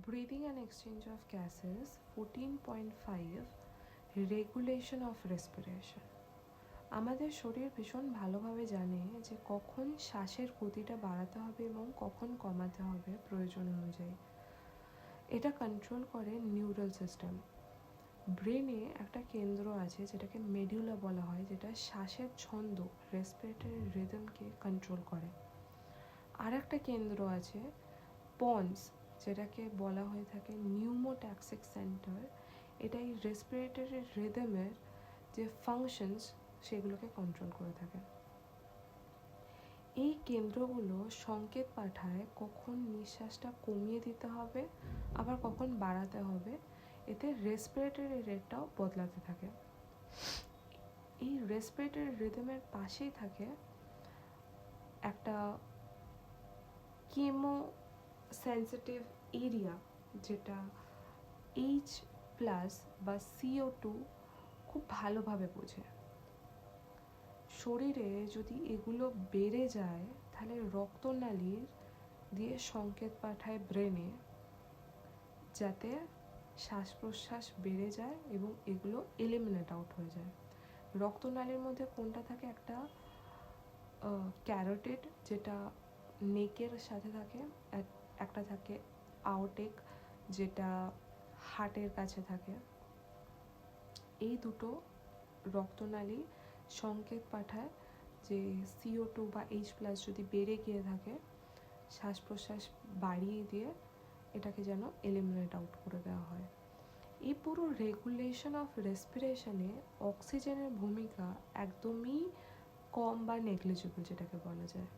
Breathing and exchange of gases 14.5 regulation of respiration. আমাদের শরীর ভীষণ ভালোভাবে জানে যে কখন শ্বাসের গতিটা বাড়াতে হবে এবং কখন কমাতে হবে প্রয়োজন অনুযায়ী। এটা কন্ট্রোল করে নিউরাল সিস্টেম। ব্রেনে একটা কেন্দ্র আছে যেটাকে মেডুলা বলা হয়, যেটা শ্বাসের ছন্দ রেসপিরেটরি রিদমকে কন্ট্রোল করে। আর একটা কেন্দ্র আছে পন্স, যেটাকে বলা হয়ে থাকে নিউমোট্যাক্সিক সেন্টার। এটা এই রেসপিরেটরি রিদমের যে ফাংশনস সেগুলোকে কন্ট্রোল করে থাকে। এই কেন্দ্রগুলো সংকেত পাঠায় কখন নিঃশ্বাসটা কমিয়ে দিতে হবে আবার কখন বাড়াতে হবে। এতে রেসপিরেটরি রেটটাও বদলাতে থাকে। এই রেসপিরেটরি রিদমের পাশেই থাকে একটা কেমো সেন্সিটিভ এরিয়া, যেটা H+ বা CO2 খুব ভালোভাবে বোঝে। শরীরে যদি এগুলো বেড়ে যায় তাহলে রক্তনালীর দিয়ে সংকেত পাঠায় ব্রেনে, যাতে শ্বাস প্রশ্বাস বেড়ে যায় এবং এগুলো এলিমিনেট আউট হয়ে যায়। রক্তনালীর মধ্যে কোনটা থাকে? একটা ক্যারোটিড, যেটা নেকের সাথে থাকে, একটা থাকে আওটেক, যেটা হার্টের কাছে থাকে। এই দুটো রক্তনালী সংকেত পাঠায় যে CO2 বা H+ যদি বেড়ে গিয়ে থাকে, শ্বাস প্রশ্বাস বাড়িয়ে দিয়ে এটাকে যেন এলিমিনেট আউট করে দেওয়া হয়। এই পুরো রেগুলেশন অফ রেসপিরেশনে অক্সিজেনের ভূমিকা একদমই কম বা নেগলিজিবল যেটাকে বলা যায়।